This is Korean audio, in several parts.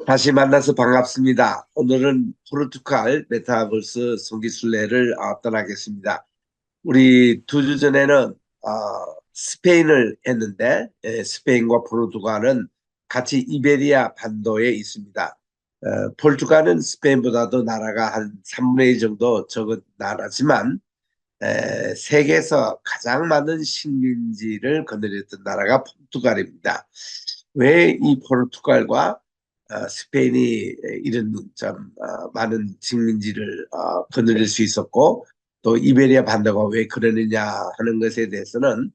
다시 만나서 반갑습니다. 오늘은 포르투갈 메타버스 성지순례를 떠나겠습니다. 우리 2주 전에는 스페인을 했는데 스페인과 포르투갈은 같이 이베리아 반도에 있습니다. 포르투갈은 스페인보다도 나라가 한 3분의 1 정도 적은 나라지만 세계에서 가장 많은 식민지를 거느렸던 나라가 포르투갈입니다. 왜 이 포르투갈과 스페인이 이런 좀 많은 식민지를 거느릴 수 있었고 또 이베리아 반도가 왜 그러느냐 하는 것에 대해서는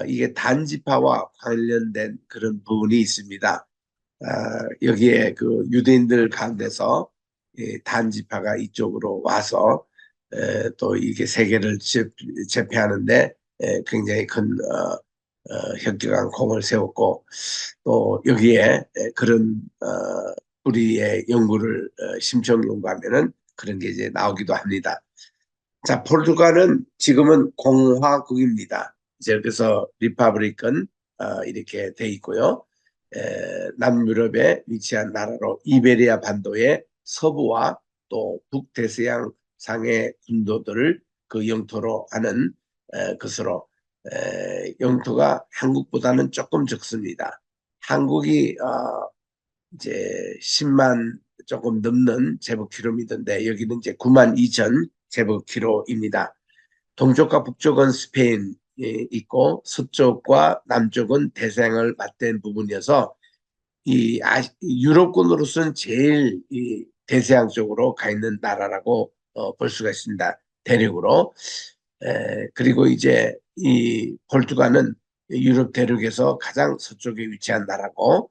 이게 단지파와 관련된 그런 부분이 있습니다. 여기에 그 유대인들 가운데서 단지파가 이쪽으로 와서 또 이게 세계를 제패하는데 굉장히 큰 혁혁한 공을 세웠고 또 여기에 그런 우리의 연구를 심층 연구하면은 그런 게 이제 나오기도 합니다. 자, 포르투갈은 지금은 공화국입니다. 이제 그래서 리퍼블릭은 이렇게 돼 있고요. 남유럽에 위치한 나라로 이베리아 반도의 서부와 또 북대서양 상의 군도들을 그 영토로 하는 것으로 영토가 한국보다는 조금 적습니다. 한국이 이제 10만 조금 넘는 제곱킬로미터인데 여기는 이제 9만 2천 제곱킬로입니다. 동쪽과 북쪽은 스페인이 있고 서쪽과 남쪽은 대서양을 맞댄 부분이어서 유럽권으로서는 제일 이 대서양 쪽으로 가 있는 나라라고 볼 수가 있습니다. 대륙으로. 그리고 이제 이 포르투갈은 유럽 대륙에서 가장 서쪽에 위치한 나라고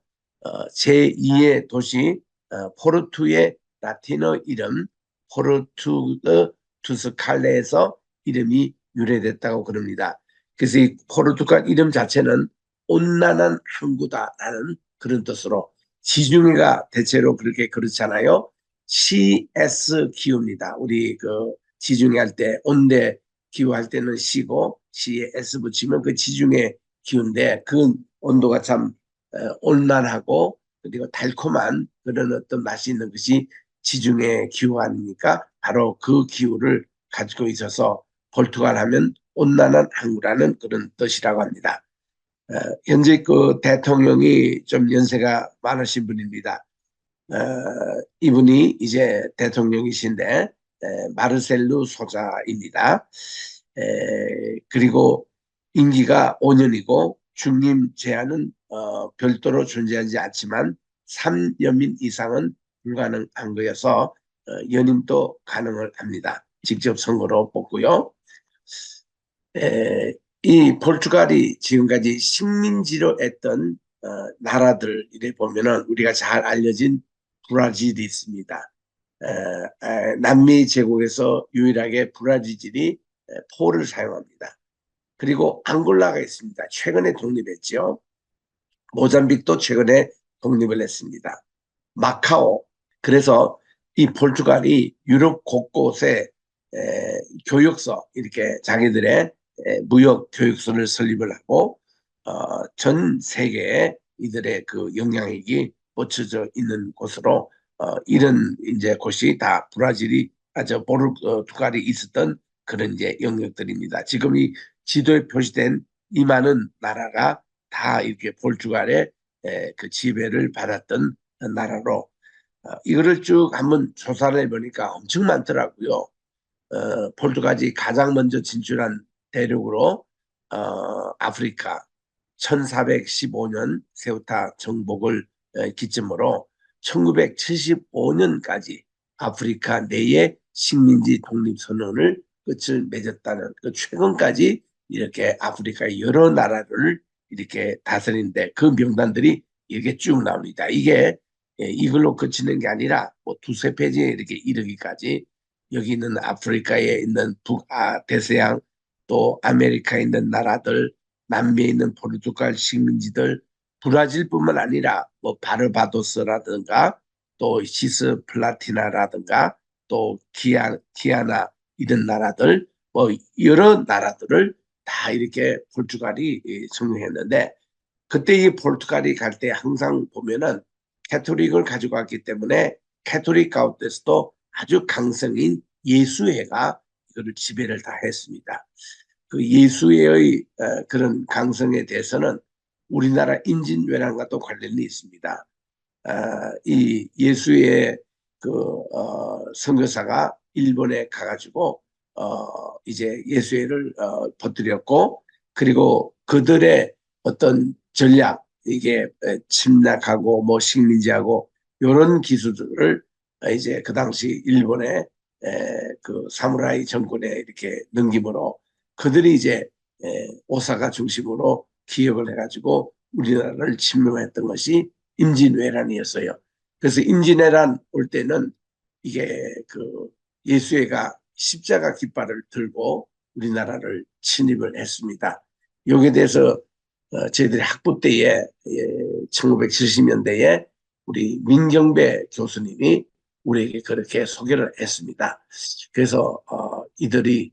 제2의 도시 포르투의 라틴어 이름 포르투르 투스칼레에서 이름이 유래됐다고 그럽니다. 그래서 이 포르투갈 이름 자체는 온난한 항구다라는 그런 뜻으로 지중해가 대체로 그렇게 그렇잖아요. CS 기후입니다. 우리 그 지중해 할 때 온대 기후 할 때는 C고 C에 S 붙이면 그 지중해 기후인데 그 온도가 참 온난하고 그리고 달콤한 그런 어떤 맛이 있는 것이 지중해 기후 아닙니까? 바로 그 기후를 가지고 있어서 포르투갈 하면 온난한 항구라는 그런 뜻이라고 합니다. 현재 그 대통령이 좀 연세가 많으신 분입니다. 이분이 이제 대통령이신데 마르셀루 소자입니다. 그리고 임기가 5년이고 중임 제한은 별도로 존재하지 않지만 3연민 이상은 불가능한 거여서 연임도 가능을 합니다. 직접 선거로 뽑고요. 이 포르투갈이 지금까지 식민지로 했던 나라들 이래 보면은 우리가 잘 알려진 브라질이 있습니다. 남미 제국에서 유일하게 브라질이 포를 사용합니다. 그리고 앙골라가 있습니다. 최근에 독립했죠. 모잠빅도 최근에 독립을 했습니다. 마카오. 그래서 이 포르투갈이 유럽 곳곳에 교육서 이렇게 자기들의 무역 교육소를 설립을 하고 전 세계에 이들의 그 영향력이 뻗쳐져 있는 곳으로 이런 이제 곳이 다 브라질이 포르투갈이 있었던 그런 이제 영역들입니다. 지금 이 지도에 표시된 이 많은 나라가 다 이렇게 포르투갈의 그 지배를 받았던 나라로 이거를 쭉 한번 조사를 해보니까 엄청 많더라고요. 포르투갈이 가장 먼저 진출한 대륙으로 아프리카 1415년 세우타 정복을 기점으로 1975년까지 아프리카 내에 식민지 독립선언을 끝을 맺었다는 그 최근까지 이렇게 아프리카의 여러 나라를 이렇게 다스리는데 그 명단들이 이렇게 쭉 나옵니다. 이게 이걸로 그치는 게 아니라 뭐 두세 페이지에 이렇게 이르기까지 여기 있는 아프리카에 있는 대서양 또 아메리카에 있는 나라들 남미에 있는 포르투갈 식민지들 브라질뿐만 아니라 뭐 바르바도스라든가 또 시스 플라티나라든가 또 기아나 이런 나라들 뭐 여러 나라들을 다 이렇게 포르투갈이 점령했는데 그때 이 포르투갈이 갈 때 항상 보면은 캐톨릭을 가지고 왔기 때문에 캐톨릭 가운데서도 아주 강성인 예수회가 이거를 지배를 다 했습니다. 그 예수회의 그런 강성에 대해서는 우리나라 임진왜란과도 관련이 있습니다. 이 예수의 그 선교사가 일본에 가가지고 이제 예수회를 퍼뜨렸고, 그리고 그들의 어떤 전략, 이게 침략하고 뭐 식민지하고 이런 기술들을 이제 그 당시 일본의 그 사무라이 정권에 이렇게 넘김으로 그들이 이제 오사카 중심으로 기업을 해가지고 우리나라를 침범했던 것이 임진왜란이었어요. 그래서 임진왜란 올 때는 이게 그 예수회가 십자가 깃발을 들고 우리나라를 침입을 했습니다. 여기에 대해서 저희들이 학부 때에 1970년대에 우리 민경배 교수님이 우리에게 그렇게 소개를 했습니다. 그래서 이들이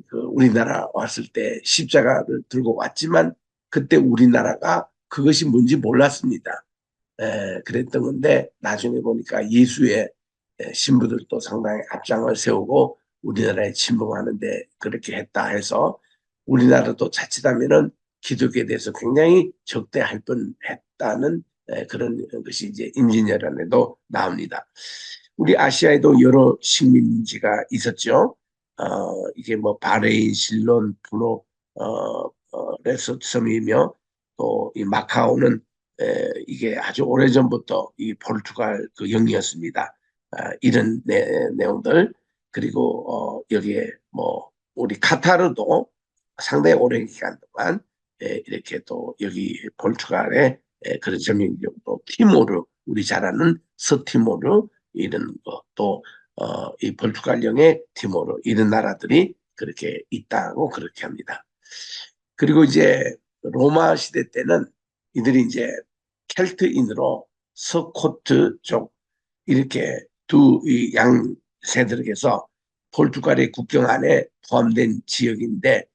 그 우리나라 왔을 때 십자가를 들고 왔지만 그때 우리나라가 그것이 뭔지 몰랐습니다. 그랬던 건데 나중에 보니까 예수의 신부들도 상당히 앞장을 세우고 우리나라에 침범하는데 그렇게 했다 해서 우리나라도 자칫하면은 기독교에 대해서 굉장히 적대할 뻔했다는 그런 것이 이제 임진왜란에도 나옵니다. 우리 아시아에도 여러 식민지가 있었죠. 이게 뭐 바레인, 실론, 브로, 레소트 섬이며 또 이 마카오는 이게 아주 오래전부터 이 포르투갈 그 영이었습니다. 이런 내용들. 그리고 여기에 뭐 우리 카타르도 상당히 오랜 기간 동안 이렇게 또 여기 포르투갈의 그런 점령도 티모르, 우리 잘 아는 서티모르 이런 것도 이 포르투갈령의 티모르 이런 나라들이 그렇게 있다고 그렇게 합니다. 그리고 이제 로마 시대 때는 이들이 이제 켈트인으로 서코트 쪽 이렇게 두 양 세력에서 포르투갈의 국경 안에 포함된 지역인데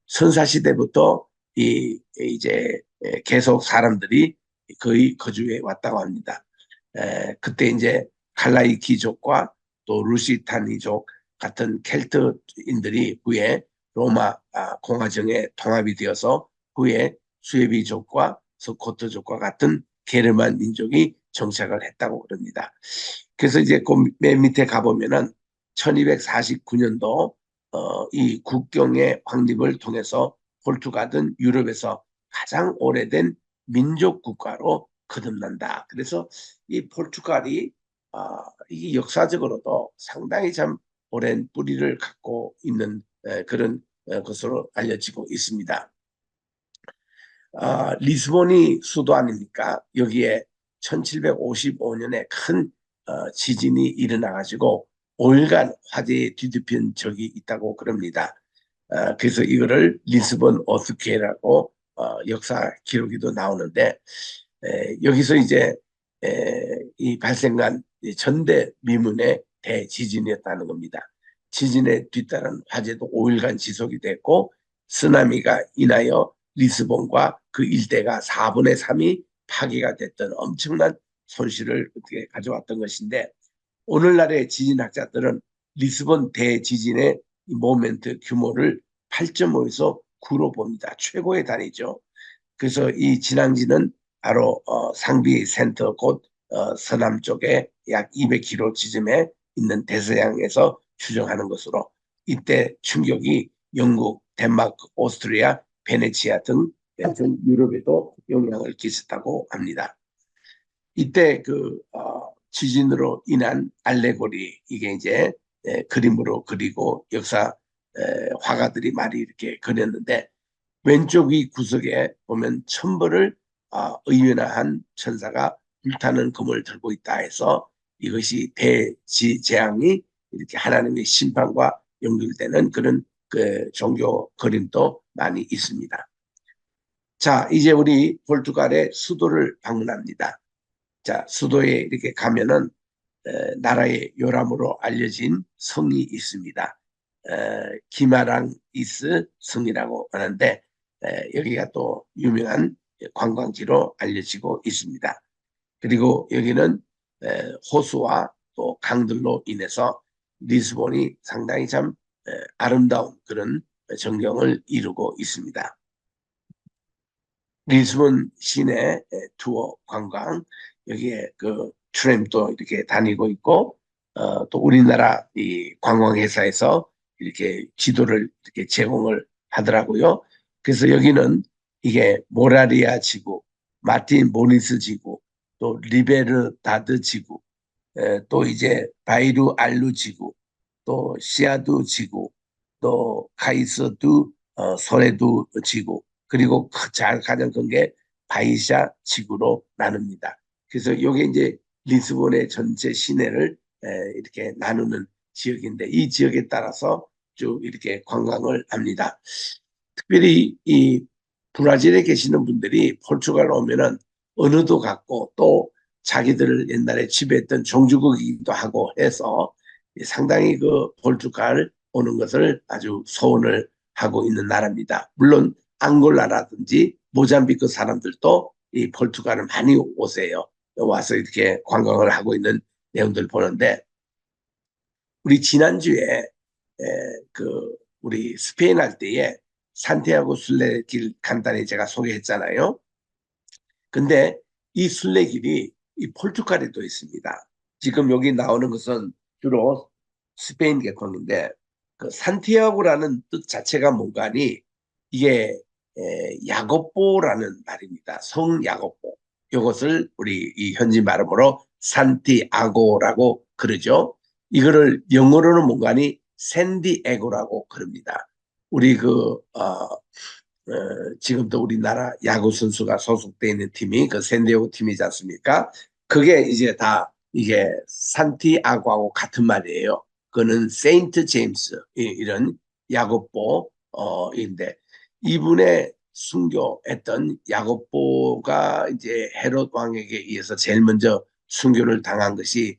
선사시대부터 이제 계속 사람들이 거의 거주해 왔다고 합니다. 그때 이제 갈라이키족과 또 루시타니족 같은 켈트인들이 후에 로마 공화정에 통합이 되어서 후에 수에비족과 스코트족과 같은 게르만 민족이 정착을 했다고 그럽니다. 그래서 이제 그 맨 밑에 가보면은 1249년도 이 국경의 확립을 통해서 포르투갈은 유럽에서 가장 오래된 민족 국가로 거듭난다. 그래서 이 포르투갈이 이 역사적으로도 상당히 참 오랜 뿌리를 갖고 있는 그런 것으로 알려지고 있습니다. 리스본이 수도 아닙니까? 여기에 1755년에 큰 지진이 일어나가지고 5일간 화재에 뒤덮인 적이 있다고 그럽니다. 그래서 이거를 리스본 어스케라고 역사 기록에도 나오는데 여기서 이제 이 발생한 전대미문의 대지진이었다는 겁니다. 지진에 뒤따른 화재도 5일간 지속이 됐고 쓰나미가 인하여 리스본과 그 일대가 4분의 3이 파괴가 됐던 엄청난 손실을 어떻게 가져왔던 것인데 오늘날의 지진학자들은 리스본 대지진의 모멘트 규모를 8.5에서 9로 봅니다. 최고의 단위죠. 그래서 이 진앙지는 바로 상비 센터 곧 서남 쪽에 약 200km 지점에 있는 대서양에서 추정하는 것으로 이때 충격이 영국, 덴마크, 오스트리아, 베네치아 등 유럽에도 영향을 끼쳤다고 합니다. 이때 그 지진으로 인한 알레고리 이게 이제 그림으로 그리고 역사 화가들이 많이 이렇게 그렸는데 왼쪽 이 구석에 보면 천벌을 의연한 천사가 불타는 금을 들고 있다 해서 이것이 대지재앙이 이렇게 하나님의 심판과 연결되는 그런 그 종교 그림도 많이 있습니다. 자, 이제 우리 포르투갈의 수도를 방문합니다. 자, 수도에 이렇게 가면은 나라의 요람으로 알려진 성이 있습니다. 기마랑이스 성이라고 하는데 여기가 또 유명한 관광지로 알려지고 있습니다. 그리고 여기는 호수와 또 강들로 인해서 리스본이 상당히 참 아름다운 그런 전경을 이루고 있습니다. 리스본 시내 투어 관광, 여기에 그 트램도 이렇게 다니고 있고, 또 우리나라 이 관광회사에서 이렇게 지도를 이렇게 제공을 하더라고요. 그래서 여기는 이게 모라리아 지구, 마틴 모니스 지구, 또 리베르다드 지구, 또 이제 바이루 알루 지구, 또 시아두 지구, 또 카이서두 소레두 지구, 그리고 가장 큰 게 바이샤 지구로 나눕니다. 그래서 이게 이제 리스본의 전체 시내를 이렇게 나누는 지역인데, 이 지역에 따라서 쭉 이렇게 관광을 합니다. 특별히 이 브라질에 계시는 분들이 포르투갈 오면은 언어도 같고 또 자기들을 옛날에 지배했던 종주국이기도 하고 해서 상당히 그 포르투갈 오는 것을 아주 소원을 하고 있는 나라입니다. 물론 앙골라라든지 모잠비크 사람들도 이 포르투갈을 많이 오세요. 와서 이렇게 관광을 하고 있는 내용들 보는데, 우리 지난주에 그 우리 스페인 할 때에 산티아고 순례길 간단히 제가 소개했잖아요. 근데 이 순례길이 이 포르투갈에도 있습니다. 지금 여기 나오는 것은 주로 스페인 계통인데, 그 산티아고라는 뜻 자체가 뭔가니 이게 야고보라는 말입니다. 성 야고보. 이것을 우리 이 현지 발음으로 산티아고라고 그러죠. 이거를 영어로는 뭔가니 샌디에고라고 그럽니다. 우리 지금도 우리나라 야구 선수가 소속돼 있는 팀이 그 샌디에고 팀이지 않습니까? 그게 이제 다 이게 산티아고하고 같은 말이에요. 그거는 세인트 제임스 이런 야고보인데, 이분의 순교했던 야고보가 이제 헤롯 왕에게 의해서 제일 먼저 순교를 당한 것이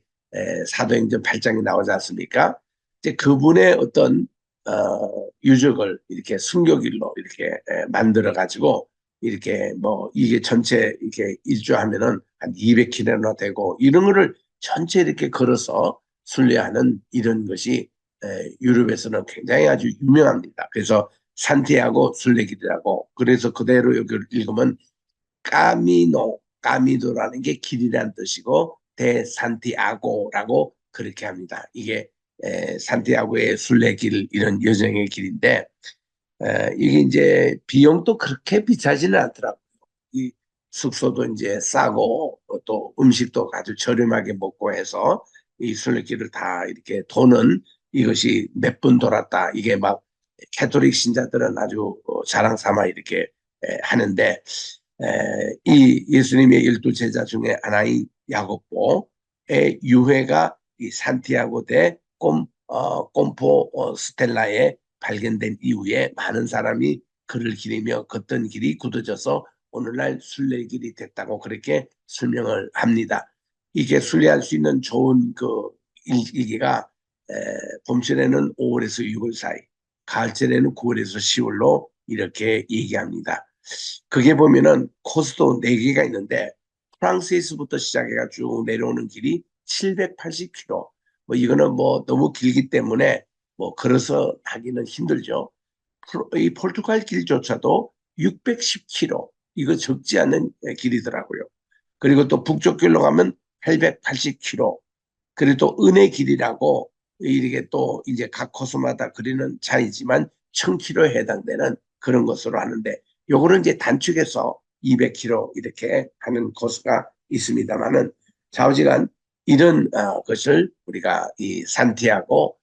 사도행전 8장에 나오지 않습니까? 이제 그분의 어떤 유적을 이렇게 순교길로 이렇게 만들어 가지고 이렇게 뭐 이게 전체 이렇게 일주하면은 한 200km나 되고, 이런 거를 전체 이렇게 걸어서 순례하는 이런 것이 유럽에서는 굉장히 아주 유명합니다. 그래서 산티아고 순례길이라고, 그래서 그대로 여기 읽으면 까미노라는 게 길이라는 뜻이고 대산티아고라고 그렇게 합니다. 이게 산티아고의 순례길, 이런 여정의 길인데, 이게 이제 비용도 그렇게 비싸지는 않더라고요. 이 숙소도 이제 싸고 또 음식도 아주 저렴하게 먹고 해서 이 순례길을 다 이렇게 도는, 이것이 몇 분 돌았다, 이게 막 캐톨릭 신자들은 아주 자랑 삼아 이렇게 하는데, 이 예수님의 12제자 중에 하나인 야고보의 유해가 이 산티아고 대 꼼포 스텔라에 발견된 이후에 많은 사람이 그를 기리며 걷던 길이 굳어져서 오늘날 순례길이 됐다고 그렇게 설명을 합니다. 이게 순례할 수 있는 좋은 그 일기가 봄철에는 5월에서 6월 사이, 가을철에는 9월에서 10월로 이렇게 얘기합니다. 그게 보면은 코스도 4개가 있는데, 프랑스에서부터 시작해가 쭉 내려오는 길이 780km. 뭐 이거는 뭐 너무 길기 때문에 뭐 걸어서 하기는 힘들죠. 이 포르투갈 길조차도 610km. 이거 적지 않은 길이더라고요. 그리고 또 북쪽 길로 가면 880km. 그리고 또 은혜 길이라고, 이게 또 이제 각 코스마다 그리는 차이지만 1000km에 해당되는 그런 것으로 하는데, 요거는 이제 단축해서 200km 이렇게 하는 코스가 있습니다만은, 좌우지간 이런 것을 우리가 이 산티아고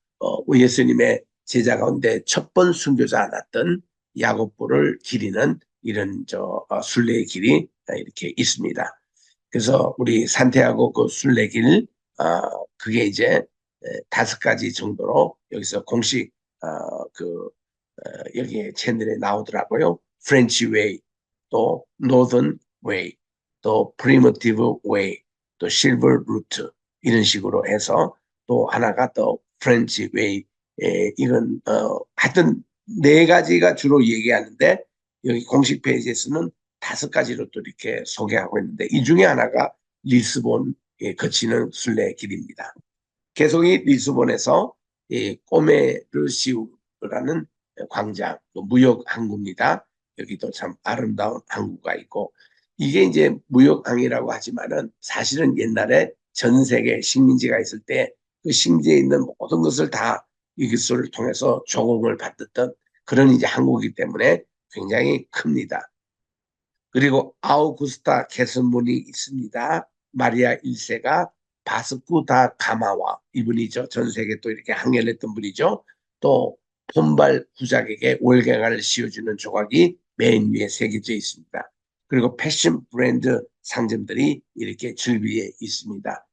예수님의 제자 가운데 첫 번 순교자 났던 야고보를 기리는 이런 순례의 길이 이렇게 있습니다. 그래서 우리 산티아고 그 순례길, 그게 이제 5가지 정도로 여기서 공식 여기 채널에 나오더라고요. 프렌치 웨이, 또 노던 웨이, 또 프리미티브 웨이, 또 실버 루트, 이런 식으로 해서 또 하나가 또 프렌치 웨이. 이건 하여튼 4가지가 주로 얘기하는데, 여기 공식 페이지에서는 5가지로 또 이렇게 소개하고 있는데, 이 중에 하나가 리스본에 거치는 순례길입니다. 계속 이 리스본에서 꼬메르시우라는 광장, 무역 항구입니다. 여기도 참 아름다운 항구가 있고, 이게 이제 무역항이라고 하지만은 사실은 옛날에 전 세계 식민지가 있을 때 그 식민지에 있는 모든 것을 다 이것을 통해서 조공을 받았던 그런 이제 항구이기 때문에 굉장히 큽니다. 그리고 아우구스타 개선문이 있습니다. 마리아 1세가 바스쿠 다 가마와 이분이죠. 전 세계 또 이렇게 항해를 했던 분이죠. 또 폰발 후작에게 월경화를 씌워주는 조각이 맨 위에 새겨져 있습니다. 그리고 패션 브랜드 상점들이 이렇게 줄비에 있습니다.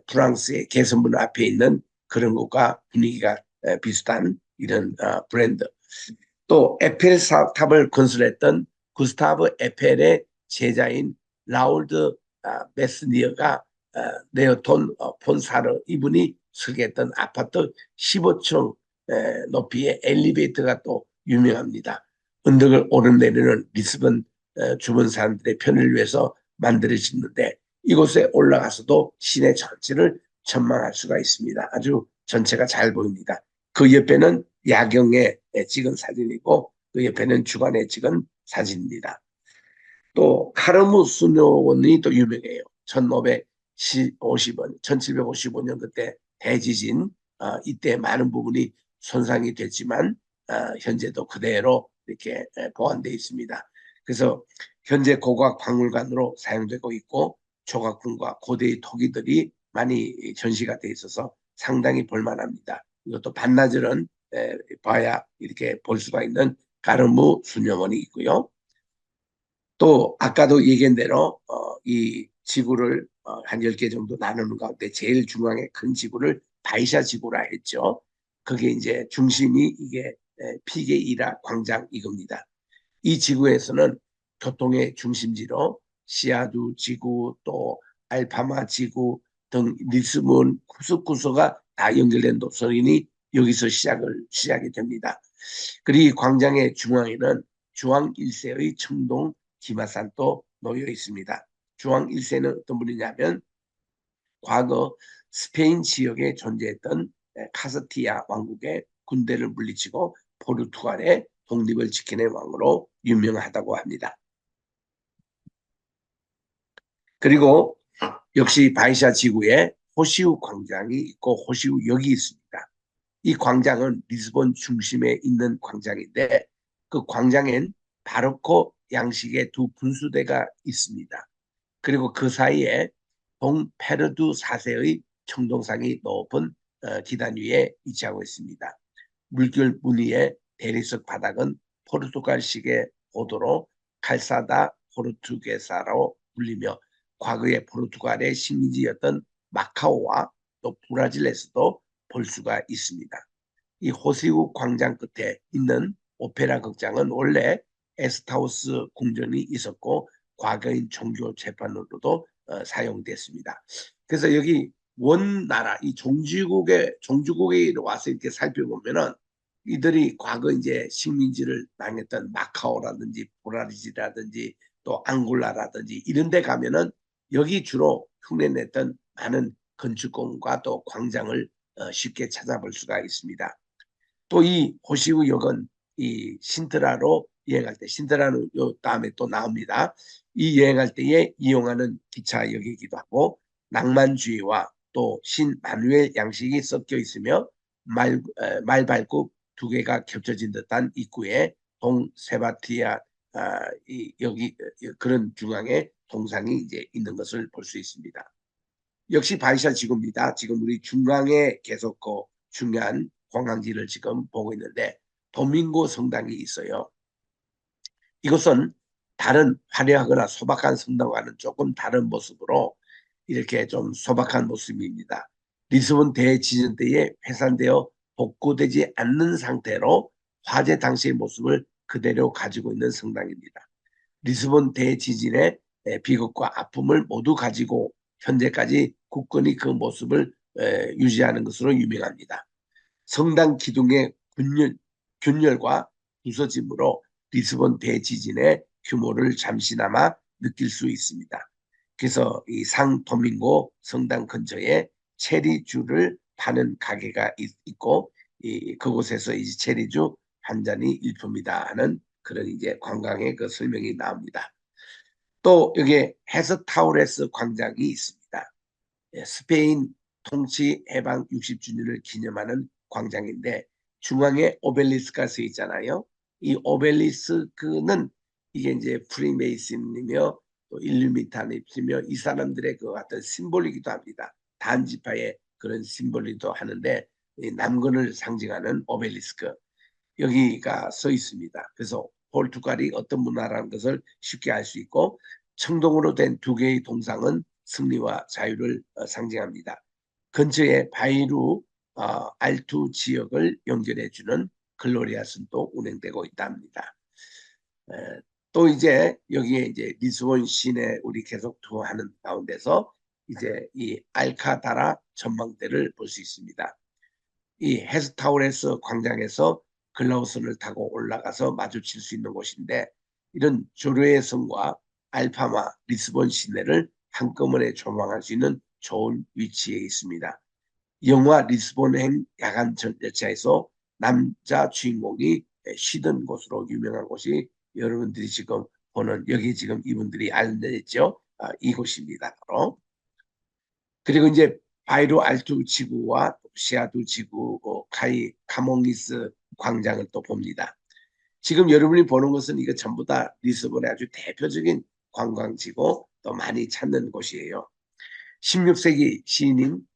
프랑스의 개선문 앞에 있는 그런 것과 분위기가 비슷한 이런 브랜드. 또 에펠탑을 건설했던 구스타브 에펠의 제자인 라울드 메스니어가 네오톤 폰사르 이분이 설계했던 아파트 15층 높이의 엘리베이터가 또 유명합니다. 언덕을 오르내리는 리스본 주변 사람들의 편을 위해서 만들어졌는데 이곳에 올라가서도 시내 전체를 전망할 수가 있습니다. 아주 전체가 잘 보입니다. 그 옆에는 야경에 찍은 사진이고 그 옆에는 주간에 찍은 사진입니다. 또 카르무 수녀원이 또 유명해요. 1550원, 1755년 그때 대지진 이때 많은 부분이 손상이 됐지만 현재도 그대로 이렇게 보관되어 있습니다. 그래서 현재 고고학 박물관으로 사용되고 있고 조각품과 고대의 토기들이 많이 전시가 되어 있어서 상당히 볼만합니다. 이것도 반나절은 봐야 이렇게 볼 수가 있는 가르무 수녀원이 있고요. 또 아까도 얘기한 대로 이 지구를 한 10개 정도 나누는 가운데 제일 중앙에 큰 지구를 바이샤 지구라 했죠. 그게 이제 중심이 이게 피게이라 광장 이겁니다. 이 지구에서는 교통의 중심지로 시아두 지구 또 알파마 지구 등 리스본 구석구석가 다 연결된 노선이 여기서 시작이 됩니다. 그리고 이 광장의 중앙에는 주왕 1세의 청동 기마산도 놓여 있습니다. 주왕 1세는 어떤 분이냐면 과거 스페인 지역에 존재했던 카스티아 왕국의 군대를 물리치고 포르투갈의 독립을 지켜낸 왕으로 유명하다고 합니다. 그리고 역시 바이샤 지구에 호시우 광장이 있고 호시우역이 있습니다. 이 광장은 리스본 중심에 있는 광장인데 그 광장엔 바로코 양식의 두 분수대가 있습니다. 그리고 그 사이에 동페르두 4세의 청동상이 높은 기단 위에 위치하고 있습니다. 물결 무늬의 대리석 바닥은 포르투갈식의 보도로 칼사다 포르투게사로 불리며 과거의 포르투갈의 식민지였던 마카오와 또 브라질에서도 볼 수가 있습니다. 이 호시우 광장 끝에 있는 오페라 극장은 원래 에스타우스 궁전이 있었고 과거인 종교 재판으로도 사용됐습니다. 그래서 여기 원나라 이 종주국에 와서 이렇게 살펴보면은 이들이 과거 이제 식민지를 당했던 마카오라든지 브라질이라든지 또 앙골라라든지 이런 데 가면은 여기 주로 흉내냈던 많은 건축공과 또 광장을 쉽게 찾아볼 수가 있습니다. 또 이 호시우역은 이 신트라로 여행할 때 신트라는 요 다음에 또 나옵니다. 이 여행할 때에 이용하는 기차역이기도 하고 낭만주의와 또 신마누엘 양식이 섞여 있으며 말발굽 두 개가 겹쳐진 듯한 입구에 동세바티아 여기 그런 중앙에 동상이 이제 있는 것을 볼 수 있습니다. 역시 바이샤 지구입니다. 지금 우리 중앙에 계속 그 중요한 관광지를 지금 보고 있는데 도밍고 성당이 있어요. 이것은 다른 화려하거나 소박한 성당과는 조금 다른 모습으로 이렇게 좀 소박한 모습입니다. 리스본 대지진 때에 훼산되어 복구되지 않는 상태로 화재 당시의 모습을 그대로 가지고 있는 성당입니다. 리스본 대지진의 비극과 아픔을 모두 가지고 현재까지 굳건히 그 모습을 유지하는 것으로 유명합니다. 성당 기둥의 균열과 부서짐으로 리스본 대지진의 규모를 잠시나마 느낄 수 있습니다. 그래서 이 상도밍고 성당 근처에 체리주를 파는 가게가 있고 그곳에서 이제 체리주 한 잔이 일품이다 하는 그런 이제 관광의 그 설명이 나옵니다. 또 여기에 헤스타우레스 광장이 있습니다. 예, 스페인 통치 해방 60주년을 기념하는 광장인데 중앙에 오벨리스크가 서 있잖아요. 이 오벨리스크는 이게 이제 프리메이슨이며 또 일루미나티며 이 사람들의 그 같은 심볼이기도 합니다. 단지파의 그런 심볼이기도 하는데 남근을 상징하는 오벨리스크 여기가 서 있습니다. 그래서 포르투갈이 어떤 문화라는 것을 쉽게 알 수 있고 청동으로 된 두 개의 동상은 승리와 자유를 상징합니다. 근처에 바이루 알투 지역을 연결해주는 글로리아선도 운행되고 있답니다. 또 이제 여기에 이제 리스본 시내 우리 계속 투어하는 가운데서 이제 이 알카다라 전망대를 볼 수 있습니다. 이 헤스타우레스 광장에서 글라우선을 타고 올라가서 마주칠 수 있는 곳인데 이런 조르의 성과 알파마 리스본 시내를 한꺼번에 조망할 수 있는 좋은 위치에 있습니다. 영화 리스본행 야간 열차에서 남자 주인공이 쉬던 곳으로 유명한 곳이 여러분들이 지금 보는 여기 지금 이분들이 알려냈죠. 이곳입니다. 바로. 그리고 이제 바이로 알투 지구와 시아두 지구, 카이 카몽이스 광장을 또 봅니다. 지금 여러분이 보는 것은 이거 전부 다 리스본의 아주 대표적인 관광지고 또 많이 찾는 곳이에요. 16세기 시인인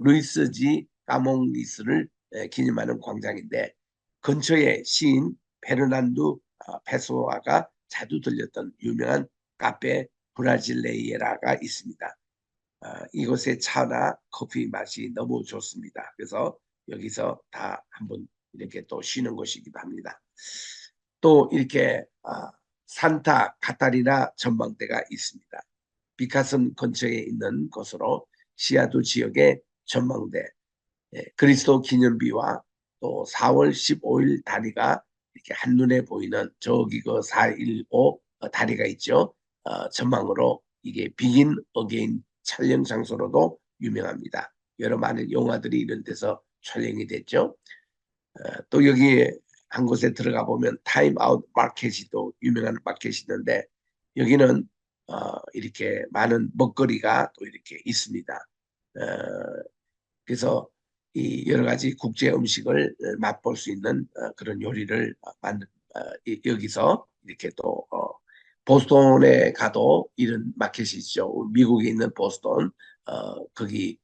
루이스 지 까몽리스를 기념하는 광장인데 근처에 시인 베르난두 페소아가 자주 들렸던 유명한 카페 브라질레이에라가 있습니다. 이곳의 차나 커피 맛이 너무 좋습니다. 그래서 여기서 다 한번 이렇게 또 쉬는 곳이기도 합니다. 또 이렇게 산타 카타리나 전망대가 있습니다. 비카슨 근처에 있는 곳으로 시아두 지역의 전망대, 그리스도 기념비와 또 4월 15일 다리가 이렇게 한눈에 보이는 저기 그 415 다리가 있죠. 전망으로 이게 비긴 어게인 촬영 장소로도 유명합니다. 여러 많은 영화들이 이런 데서 촬영이 됐죠. 또 여기 한 곳에 들어가 보면 타임 아웃 마켓이 또 유명한 마켓이 있는데 여기는 이렇게 많은 먹거리가 또 이렇게 있습니다. 그래서 이 여러 가지 국제 음식을 맛볼 수 있는 그런 요리를 만든 여기서 이렇게 또 보스턴에 가도 이런 마켓이 있죠. 미국에 있는 보스턴 거기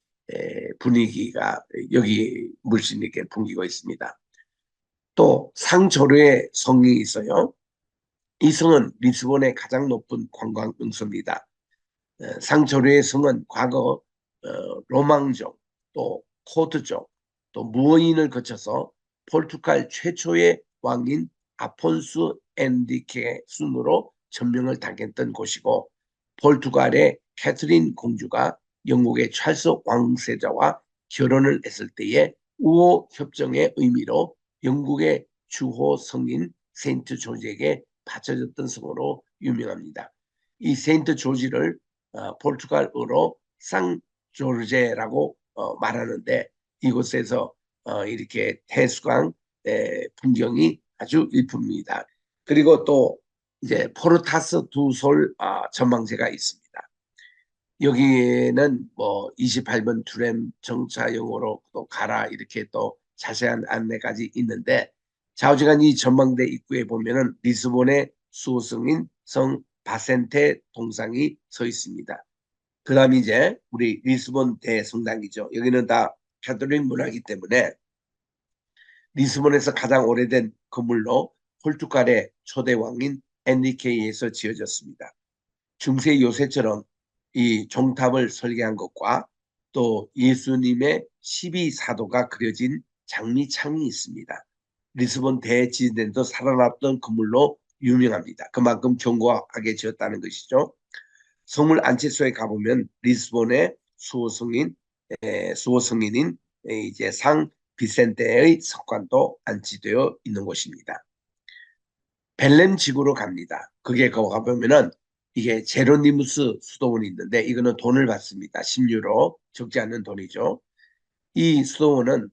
분위기가 여기 물씬 이렇게 풍기고 있습니다. 또 상조르의 성이 있어요. 이 성은 리스본의 가장 높은 관광 명소입니다. 상조르의 성은 과거 로망족, 또 코드족, 또 무어인을 거쳐서 포르투갈 최초의 왕인 아폰수 엔리케 순으로 전명을 당했던 곳이고 포르투갈의 캐트린 공주가 영국의 찰스 왕세자와 결혼을 했을 때의 우호 협정의 의미로 영국의 주호 성인 세인트 조지에게 바쳐졌던 성으로 유명합니다. 이 세인트 조지를 포르투갈어로 상조르제라고 말하는데 이곳에서 이렇게 태수강 풍경이 아주 일품입니다. 그리고 또 이제 포르타스 두솔 전망대가 있습니다. 여기에는 뭐 28번 투램 정차용으로 또 가라 이렇게 또 자세한 안내까지 있는데 좌우지간 이 전망대 입구에 보면은 리스본의 수호성인 성 바센테 동상이 서 있습니다. 그 다음 이제 우리 리스본 대성당이죠. 여기는 다 카톨릭 문화이기 때문에 리스본에서 가장 오래된 건물로 포르투갈의 초대 왕인 엔리케이에서 지어졌습니다. 중세 요새처럼 이 종탑을 설계한 것과 또 예수님의 12사도가 그려진 장미창이 있습니다. 리스본 대지대도 살아났던 건물로 유명합니다. 그만큼 견고하게 지었다는 것이죠. 성물 안치소에 가보면 리스본의 수호성인인 이제 상 비센테의 석관도 안치되어 있는 곳입니다. 벨렘 지구로 갑니다. 그게 거기 가보면은 이게 제로니무스 수도원이 있는데 이거는 돈을 받습니다. 10유로, 적지 않은 돈이죠. 이 수도원은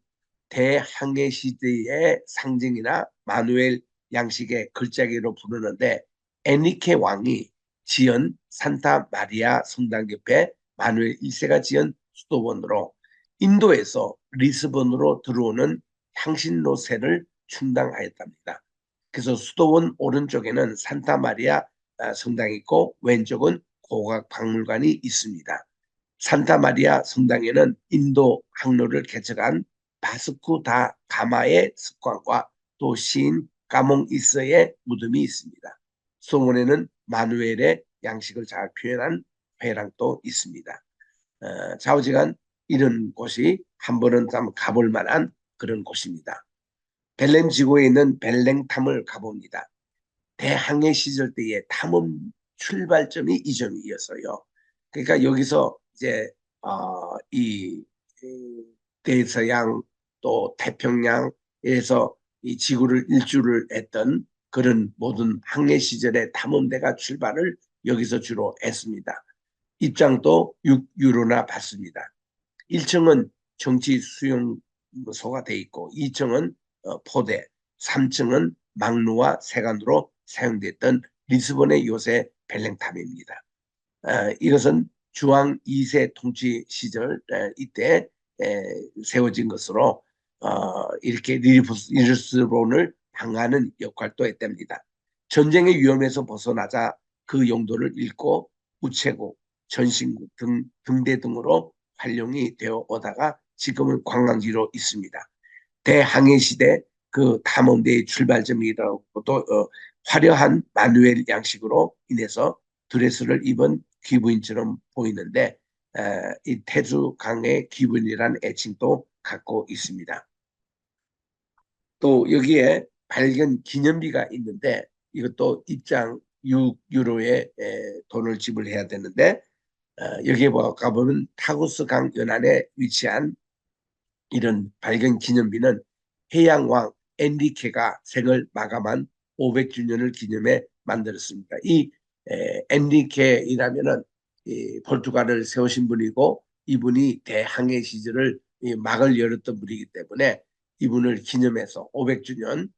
대항해 시대의 상징이나 마누엘 양식의 글자기로 부르는데 에니케 왕이 지은 산타 마리아 성당 옆에 마누엘 1세가 지은 수도원으로 인도에서 리스본으로 들어오는 향신료세를 충당하였답니다. 그래서 수도원 오른쪽에는 산타 마리아 성당이 있고 왼쪽은 고각 박물관이 있습니다. 산타 마리아 성당에는 인도 항로를 개척한 바스쿠 다 가마의 습관과 또 시인 까몽 이스의 무덤이 있습니다. 소문에는 마누엘의 양식을 잘 표현한 회랑도 있습니다. 좌우지간 이런 곳이 한 번은 가볼 만한 그런 곳입니다. 벨렘 지구에 있는 벨랭탐을 가봅니다. 대항해 시절 때의 탐험 출발점이 이 점이었어요. 그러니까 여기서 이제 이 대서양 또 태평양에서 이 지구를 일주를 했던 그런 모든 항해 시절의 탐험대가 출발을 여기서 주로 했습니다. 입장도 6유로나 받습니다. 1층은 정치 수용소가 돼 있고 2층은 포대, 3층은 막루와 세관으로 사용됐던 리스본의 요새 벨랭탑입니다. 이것은 주왕 2세 통치 시절 이때 세워진 것으로 이렇게 리스본을 방어하는 역할도 했답니다. 전쟁의 위험에서 벗어나자 그 용도를 잃고 우체국, 전신국 등대 등으로 활용이 되어 오다가 지금은 관광지로 있습니다. 대항해 시대 그 탐험대의 출발점이라고도 화려한 마누엘 양식으로 인해서 드레스를 입은 귀부인처럼 보이는데 이 태주강의 귀부인이라는 애칭도 갖고 있습니다. 또 여기에 발견 기념비가 있는데 이것도 입장 6유로의 돈을 지불해야 되는데 여기에 가보면 타구스 강 연안에 위치한 이런 발견 기념비는 해양왕 엔리케가 생을 마감한 500주년을 기념해 만들었습니다. 이 엔리케이라면은 포르투갈을 세우신 분이고 이분이 대항해 시절을 막을 열었던 분이기 때문에 이분을 기념해서 500주년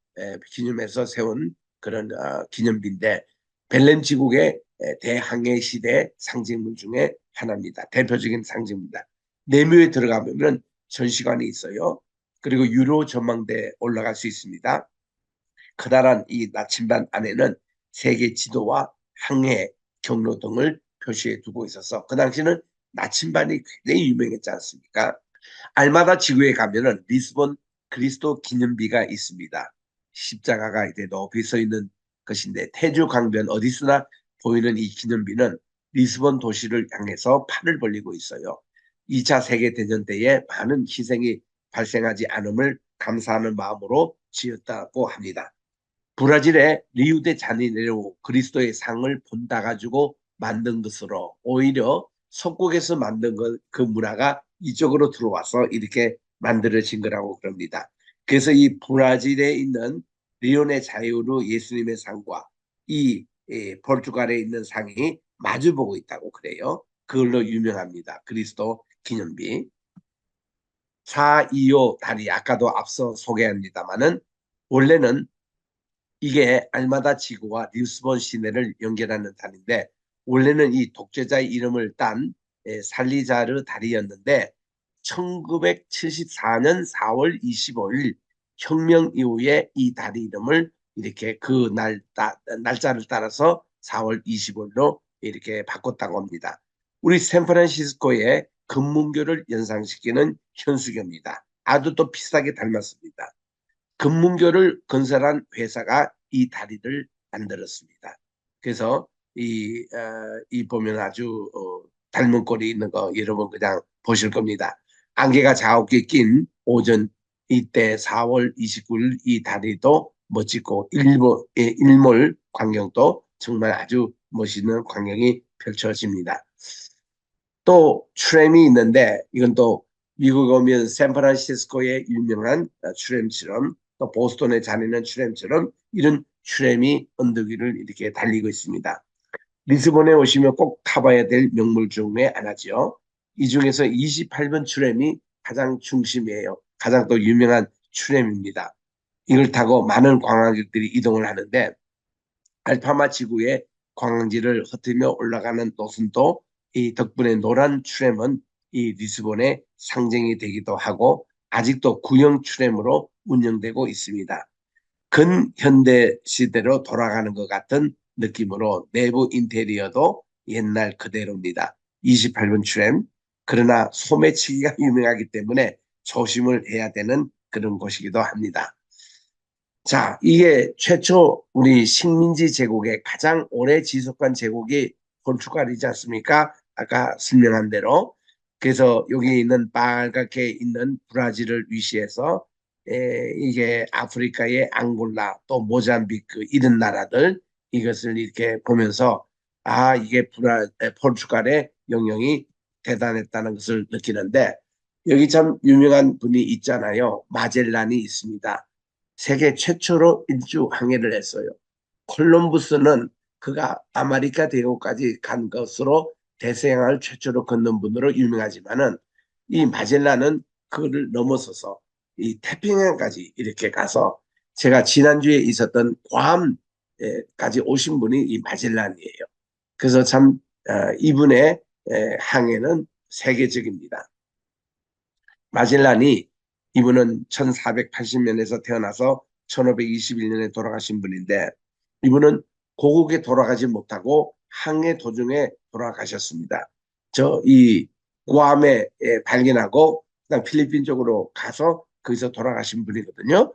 기념해서 세운 그런 기념비인데 벨렘 지국의 대항해 시대 상징물 중에 하나입니다. 대표적인 상징입니다. 내묘에 들어가면 전시관이 있어요. 그리고 유로 전망대에 올라갈 수 있습니다. 커다란 이 나침반 안에는 세계 지도와 항해 경로 등을 표시해 두고 있어서 그 당시는 나침반이 굉장히 유명했지 않습니까? 알마다 지구에 가면은 리스본 그리스도 기념비가 있습니다. 십자가가 이제 높이 서 있는 것인데 태주 강변 어디서나 보이는 이 기념비는 리스본 도시를 향해서 팔을 벌리고 있어요. 2차 세계대전 때에 많은 희생이 발생하지 않음을 감사하는 마음으로 지었다고 합니다. 브라질의 리우데 자네이루 그리스도의 상을 본다 가지고 만든 것으로 오히려 석국에서 만든 그 문화가 이쪽으로 들어와서 이렇게 만들어진 거라고 그럽니다. 그래서 이 브라질에 있는 리오네 자유로 예수님의 상과 이 포르투갈에 있는 상이 마주보고 있다고 그래요. 그걸로 유명합니다. 그리스도 기념비. 425 다리 아까도 앞서 소개합니다만은 원래는 이게 알마다 지구와 리스본 시내를 연결하는 다리인데 원래는 이 독재자의 이름을 딴 살리자르 다리였는데 1974년 4월 25일 혁명 이후에 이 다리 이름을 이렇게 그 날짜를 따라서 4월 25일로 이렇게 바꿨다고 합니다. 우리 샌프란시스코의 금문교를 연상시키는 현수교입니다. 아주 또 비슷하게 닮았습니다. 금문교를 건설한 회사가 이 다리를 만들었습니다. 그래서 이 보면 아주 닮은 꼴이 있는 거 여러분 그냥 보실 겁니다. 안개가 자욱게 낀 오전 이때 4월 29일 이 다리도 멋지고 일몰 광경도 정말 아주 멋있는 광경이 펼쳐집니다. 또 트램이 있는데 이건 또 미국 오면 샌프란시스코의 유명한 트램처럼 또 보스턴에 다니는 트램처럼 이런 트램이 언덕 위를 이렇게 달리고 있습니다. 리스본에 오시면 꼭 타봐야 될 명물 중에 하나죠. 이 중에서 28번 트램이 가장 중심이에요. 가장 또 유명한 트램입니다. 이걸 타고 많은 관광객들이 이동을 하는데 알파마 지구의 관광지를 흩으며 올라가는 노선도 이 덕분에 노란 트램은 이 리스본의 상징이 되기도 하고 아직도 구형 트램으로 운영되고 있습니다. 근현대 시대로 돌아가는 것 같은 느낌으로 내부 인테리어도 옛날 그대로입니다. 28번 트램. 그러나 소매치기가 유명하기 때문에 조심을 해야 되는 그런 곳이기도 합니다. 자, 이게 최초 우리 식민지 제국의 가장 오래 지속한 제국이 포르투갈이지 않습니까? 아까 설명한 대로. 그래서 여기 있는 빨갛게 있는 브라질을 위시해서 이게 아프리카의 앙골라 또 모잠비크 이런 나라들 이것을 이렇게 보면서 아, 이게 포르투갈의 영향이 대단했다는 것을 느끼는데 여기 참 유명한 분이 있잖아요. 마젤란이 있습니다. 세계 최초로 일주 항해를 했어요. 콜럼부스는 그가 아메리카 대륙까지 간 것으로 대서양을 최초로 건넌 분으로 유명하지만은 이 마젤란은 그를 넘어서서 이 태평양까지 이렇게 가서 제가 지난주에 있었던 괌까지 오신 분이 이 마젤란이에요. 그래서 참 이분의 항해는 세계적입니다. 마젤란이 이분은 1480년에서 태어나서 1521년에 돌아가신 분인데 이분은 고국에 돌아가지 못하고 항해 도중에 돌아가셨습니다. 저 이 구암에 발견하고 그다음 필리핀 쪽으로 가서 거기서 돌아가신 분이거든요.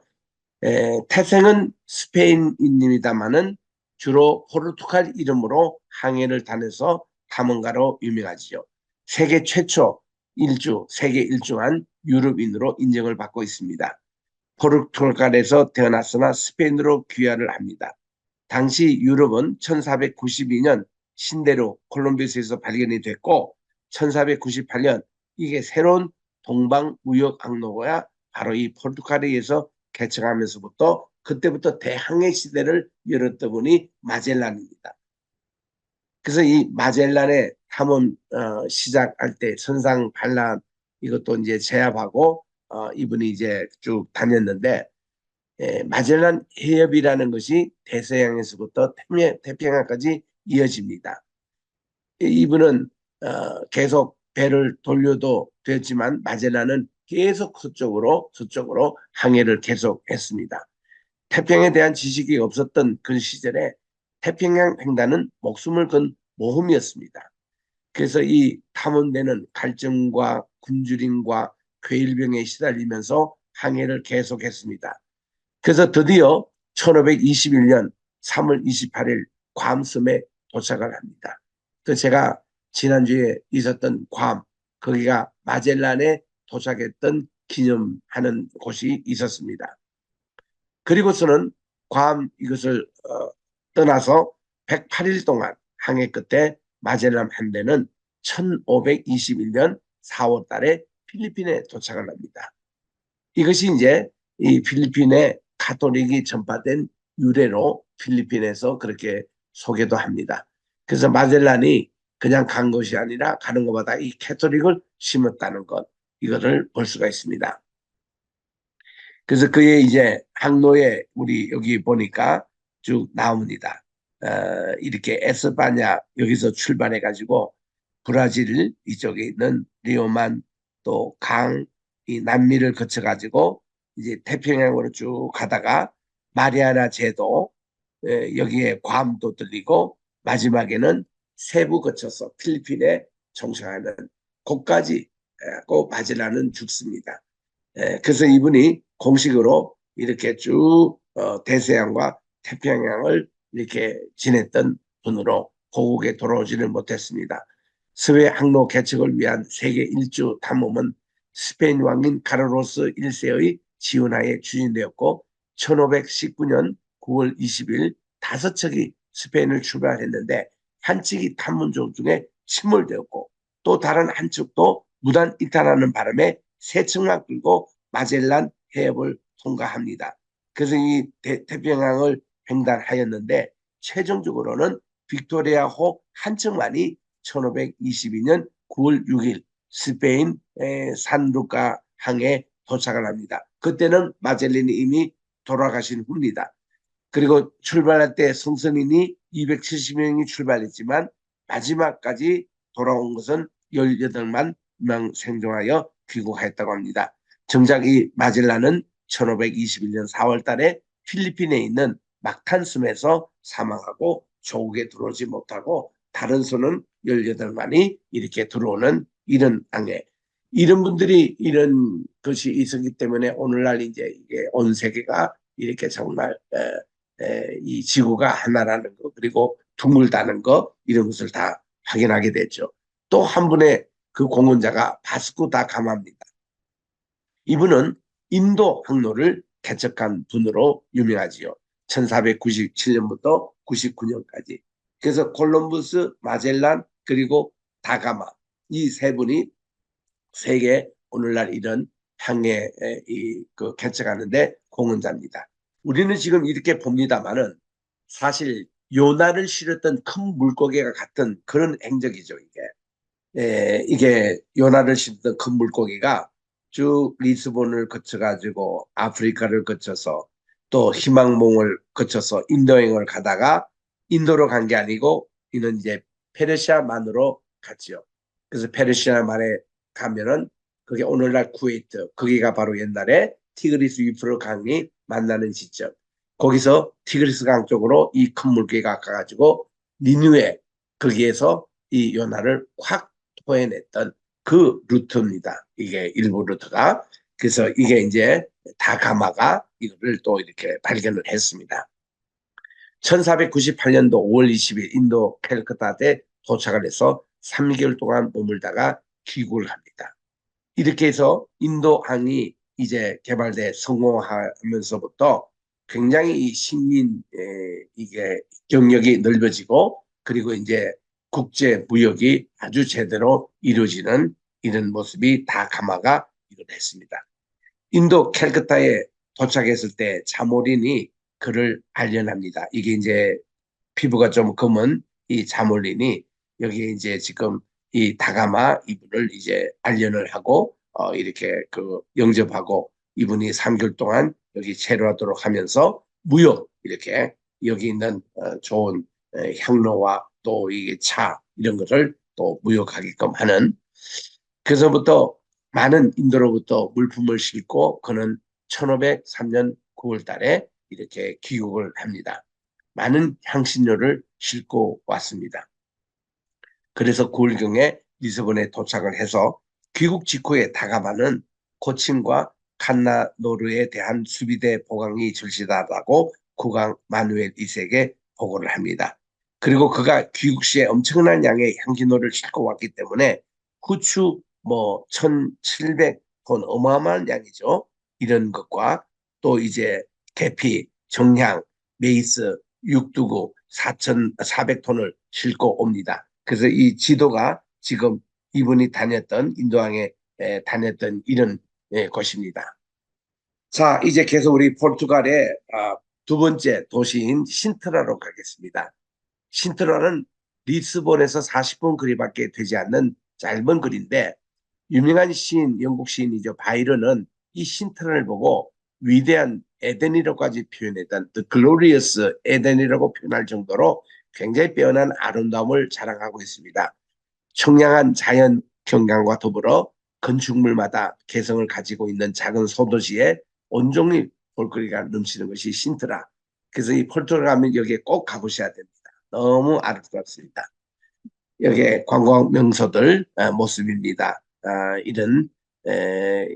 태생은 스페인인입니다만은 주로 포르투갈 이름으로 항해를 다녀서 탐험가로 유명하지요. 세계 최초 세계 일주한 유럽인으로 인정을 받고 있습니다. 포르투갈에서 태어났으나 스페인으로 귀화를 합니다. 당시 유럽은 1492년 신대륙 콜럼비스에서 발견이 됐고 1498년 이게 새로운 동방 무역 항로가 바로 이 포르투갈에 의해서 개척하면서부터 그때부터 대항해 시대를 열었던 분이 마젤란입니다. 그래서 이 마젤란의 탐험 시작할 때 선상 반란 이것도 이제 제압하고 이분이 이제 쭉 다녔는데 마젤란 해협이라는 것이 대서양에서부터 태평양까지 이어집니다. 이분은 계속 배를 돌려도 됐지만 마젤란은 계속 서쪽으로 항해를 계속했습니다. 태평양에 대한 지식이 없었던 그 시절에 태평양 횡단은 목숨을 건 모험이었습니다. 그래서 이 탐험대는 갈증과 굶주림과 괴일병에 시달리면서 항해를 계속했습니다. 그래서 드디어 1521년 3월 28일 괌섬에 도착을 합니다. 그 제가 지난주에 있었던 괌, 거기가 마젤란에 도착했던 기념하는 곳이 있었습니다. 그리고서는 괌 이것을 떠나서 108일 동안 항해 끝에 마젤란 함대는 1521년 4월 달에 필리핀에 도착을 합니다. 이것이 이제 이 필리핀의 가톨릭이 전파된 유래로 필리핀에서 그렇게 소개도 합니다. 그래서 마젤란이 그냥 간 것이 아니라 가는 것마다 이 가톨릭을 심었다는 것, 이거를 볼 수가 있습니다. 그래서 그의 이제 항로에 우리 여기 보니까 쭉 나옵니다. 이렇게 에스파냐 여기서 출발해 가지고 브라질 이쪽에 있는 리오만 또 강 이 남미를 거쳐 가지고 이제 태평양으로 쭉 가다가 마리아나 제도 여기에 괌도 들리고 마지막에는 세부 거쳐서 필리핀에 정착하는 곳까지 꼭 마젤란은 죽습니다. 그래서 이분이 공식으로 이렇게 쭉 대서양과 태평양을 이렇게 지냈던 분으로 고국에 돌아오지는 못했습니다. 스웨 항로 개척을 위한 세계 일주 탐험은 스페인 왕인 카르로스 1세의 지원하에 추진되었고 1519년 9월 20일 5척이 스페인을 출발했는데 한 척이 탐문조 중에 침몰되었고 또 다른 한 척도 무단 이탈하는 바람에 세 척만 끌고 마젤란 해협을 통과합니다. 그래서 이 태평양을 횡단하였는데 최종적으로는 빅토리아호 한 척만이 1522년 9월 6일 스페인 산루카 항에 도착을 합니다. 그때는 마젤란이 이미 돌아가신 후입니다. 그리고 출발할 때 성선인이 270명이 출발했지만 마지막까지 돌아온 것은 18만 명 생존하여 귀국하였다고 합니다. 정작 이 마젤란은 1521년 4월 달에 필리핀에 있는 막탄섬에서 사망하고 조국에 들어오지 못하고 다른 선은 18만이 이렇게 들어오는 이런 항해. 이런 분들이 이런 것이 있었기 때문에 오늘날 이제 이게 온 세계가 이렇게 정말 이 지구가 하나라는 거 그리고 둥글다는 거 이런 것을 다 확인하게 됐죠. 또 한 분의 그 공헌자가 바스코 다 가마입니다. 이분은 인도 항로를 개척한 분으로 유명하지요. 1497년부터 99년까지. 그래서 콜럼부스, 마젤란 그리고 다가마 이 세 분이 세계 오늘날 이런 항해 그 개척하는데 공헌자입니다. 우리는 지금 이렇게 봅니다만은 사실 요나를 실었던 큰 물고기가 같은 그런 행적이죠, 이게. 이게 요나를 실었던 큰 물고기가 쭉 리스본을 거쳐가지고 아프리카를 거쳐서 또 희망봉을 거쳐서 인도행을 가다가 인도로 간 게 아니고 이는 이제 페르시아만으로 갔죠. 그래서 페르시아만에 가면은 그게 오늘날 쿠웨이트, 거기가 바로 옛날에 티그리스 유프로 강이 만나는 지점. 거기서 티그리스 강 쪽으로 이 큰 물개가 가가지고 니누에 거기에서 이 요나를 확 토해냈던 그 루트입니다. 이게 일부 루트가. 그래서 이게 이제 다가마가 이거를 또 이렇게 발견을 했습니다. 1498년도 5월 20일 인도 캘커타에 도착을 해서 3개월 동안 머물다가 귀국을 합니다. 이렇게 해서 인도항이 이제 개발돼 성공하면서부터 굉장히 이 식민 이게 경력이 넓어지고 그리고 이제 국제 무역이 아주 제대로 이루어지는 이런 모습이 다 가마가 이루어졌습니다. 인도 캘커타에 도착했을 때 자모린이 그를 발견합니다. 이게 이제 피부가 좀 검은 이 자몰린이 여기 이제 지금 이 다가마 이분을 이제 발견을 하고 이렇게 그 영접하고 이분이 3개월 동안 여기 체류하도록 하면서 무역 이렇게 여기 있는 좋은 향로와 또 이게 차 이런 것을 또 무역하게끔 하는 그래서부터 많은 인도로부터 물품을 싣고 그는 1503년 9월 달에 이렇게 귀국을 합니다. 많은 향신료를 싣고 왔습니다. 그래서 9월경에 리스본에 도착을 해서 귀국 직후에 다가마는 코친과 칸나노르에 대한 수비대 보강이 절실하다고 국왕 마누엘 2세에게 보고를 합니다. 그리고 그가 귀국 시에 엄청난 양의 향신료를 싣고 왔기 때문에 후추 뭐 1700톤 어마어마한 양이죠. 이런 것과 또 이제 계피, 정향, 메이스, 육두구 4,400톤을 싣고 옵니다. 그래서 이 지도가 지금 이분이 다녔던 인도항에 다녔던 이런 곳입니다. 자, 이제 계속 우리 포르투갈의 두 번째 도시인 신트라로 가겠습니다. 신트라는 리스본에서 40분 거리밖에 되지 않는 짧은 거리인데 유명한 시인, 영국 시인이죠. 바이런은 이 신트라를 보고 위대한 에덴이라고까지 표현했던 The Glorious 에덴이라고 표현할 정도로 굉장히 빼어난 아름다움을 자랑하고 있습니다. 청량한 자연 경관과 더불어 건축물마다 개성을 가지고 있는 작은 소도시에 온종일 볼거리가 넘치는 것이 신트라. 그래서 이 포르투갈 가면 여기에 꼭 가보셔야 됩니다. 너무 아름답습니다. 여기에 관광 명소들 모습입니다. 이런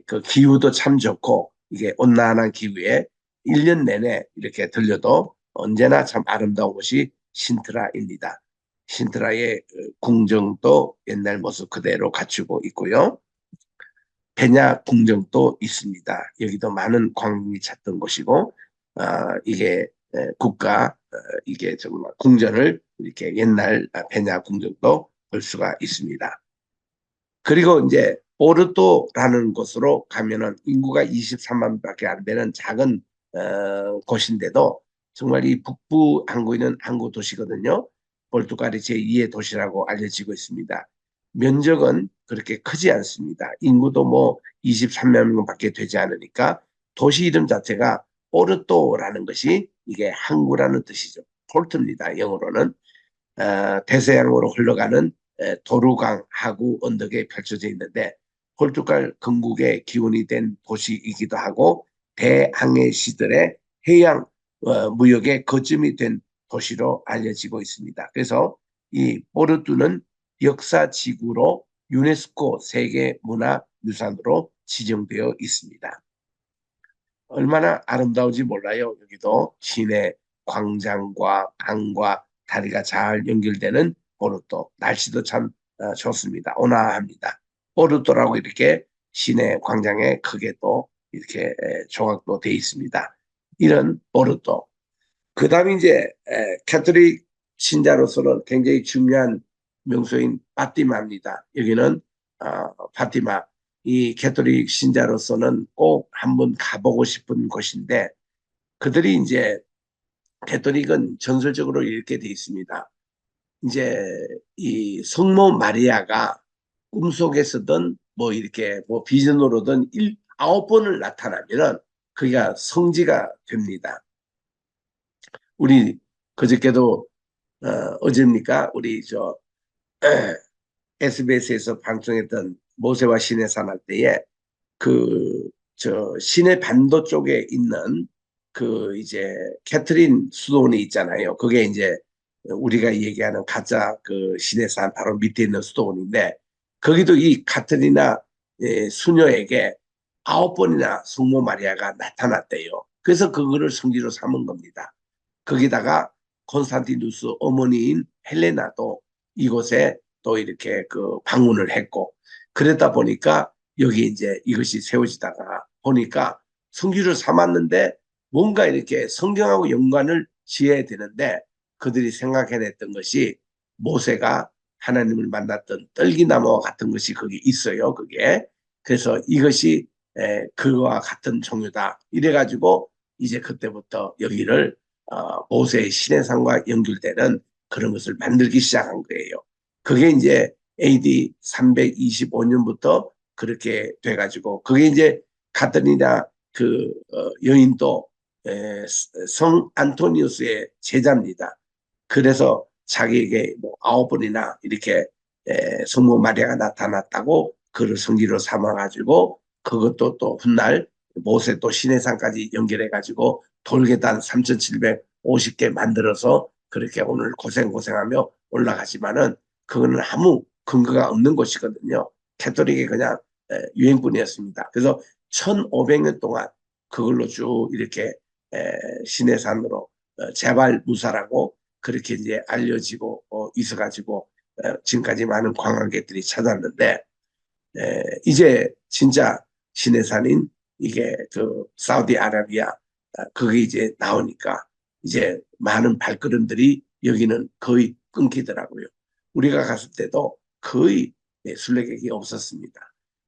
그 기후도 참 좋고 이게 온난한 기후에 1년 내내 이렇게 들려도 언제나 참 아름다운 곳이 신트라입니다. 신트라의 궁정도 옛날 모습 그대로 갖추고 있고요. 페냐 궁정도 있습니다. 여기도 많은 관광이 찾던 곳이고 이게 국가 이게 정말 궁전을 이렇게 옛날 페냐 궁정도 볼 수가 있습니다. 그리고 이제 오르도라는 곳으로 가면은 인구가 23만밖에 안 되는 작은 곳인데도 정말 이 북부 항구에 있는 항구 도시거든요. 포르투갈의 제2의 도시라고 알려지고 있습니다. 면적은 그렇게 크지 않습니다. 인구도 뭐 23만 명밖에 되지 않으니까 도시 이름 자체가 포르토라는 것이 이게 항구라는 뜻이죠. 폴트입니다. 영어로는 대서양으로 흘러가는 도르강 하구 언덕에 펼쳐져 있는데 포르투갈 건국의 기원이 된 도시이기도 하고 대항해 시절에 해양 무역의 거점이 된 도시로 알려지고 있습니다. 그래서 이 포르투는 역사지구로 유네스코 세계문화유산으로 지정되어 있습니다. 얼마나 아름다운지 몰라요. 여기도 시내 광장과 강과 다리가 잘 연결되는 포르토. 날씨도 참 좋습니다. 온화합니다. 포르토라고 이렇게 시내 광장에 크게 또 이렇게 조각도 되어 있습니다. 이런 포르토. 그 다음에 이제 캐톨릭 신자로서는 굉장히 중요한 명소인 파티마입니다. 여기는 파티마. 이 캐톨릭 신자로서는 꼭 한번 가보고 싶은 곳인데 그들이 이제 캐톨릭은 전설적으로 이렇게 돼 있습니다. 이제 이 성모 마리아가 꿈속에서든 뭐 이렇게 뭐 비전으로든 9번을 나타나면은 그게 성지가 됩니다. 우리 그저께도 어제입니까? 우리 저 SBS에서 방송했던 모세와 신의 산 할 때에 그 저 시내 반도 쪽에 있는 그 이제 캐트린 수도원이 있잖아요. 그게 이제 우리가 얘기하는 가짜 그 시내산 바로 밑에 있는 수도원인데 거기도 이 카트리나 수녀에게 9번이나 성모 마리아가 나타났대요. 그래서 그거를 성지로 삼은 겁니다. 거기다가 콘스탄티누스 어머니인 헬레나도 이곳에 또 이렇게 그 방문을 했고 그랬다 보니까 여기 이제 이것이 세워지다가 보니까 성지를 삼았는데 뭔가 이렇게 성경하고 연관을 지어야 되는데 그들이 생각해냈던 것이 모세가 하나님을 만났던 떨기나무와 같은 것이 거기 있어요. 그게. 그래서 이것이 그와 같은 종류다. 이래가지고 이제 그때부터 여기를 모세의 시내산과 연결되는 그런 것을 만들기 시작한 거예요. 그게 이제 AD 325년부터 그렇게 돼가지고 그게 이제 가드니나 그 여인도 성 안토니우스의 제자입니다. 그래서 자기에게 뭐 9번이나 이렇게 성모 마리아가 나타났다고 그를 성지로 삼아가지고 그것도 또 훗날 모세 또 시내산까지 연결해가지고 돌계단 3,750개 만들어서 그렇게 오늘 고생하며 올라가지만은 그거는 아무 근거가 없는 곳이거든요. 캐톨릭이 그냥 유행꾼이었습니다. 그래서 1500년 동안 그걸로 쭉 이렇게 시내산으로 재발 무사라고 그렇게 이제 알려지고 있어가지고 지금까지 많은 관광객들이 찾았는데 이제 진짜 시내산인 이게 그 사우디아라비아 그게 이제 나오니까 이제 많은 발걸음들이 여기는 거의 끊기더라고요. 우리가 갔을 때도 거의 순례객이 없었습니다.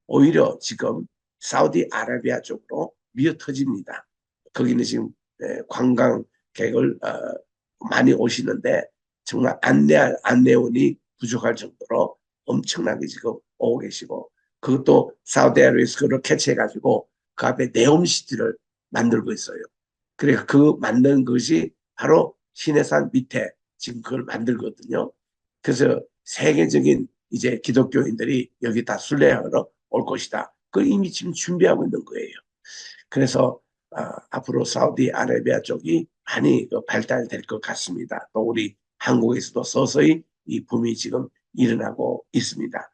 오히려 지금 사우디아라비아 쪽으로 미어 터집니다. 거기는 지금 관광객을 많이 오시는데 정말 안내원이 부족할 정도로 엄청나게 지금 오고 계시고 그것도 사우디아라비아에서 그걸 캐치해가지고 그 앞에 네옴시티를 만들고 있어요. 그래서 그 만든 것이 바로 시내산 밑에 지금 그걸 만들거든요. 그래서 세계적인 이제 기독교인들이 여기 다 순례하러 올 것이다. 그걸 이미 지금 준비하고 있는 거예요. 그래서 앞으로 사우디아라비아 쪽이 많이 발달될 것 같습니다. 또 우리 한국에서도 서서히 이 붐이 지금 일어나고 있습니다.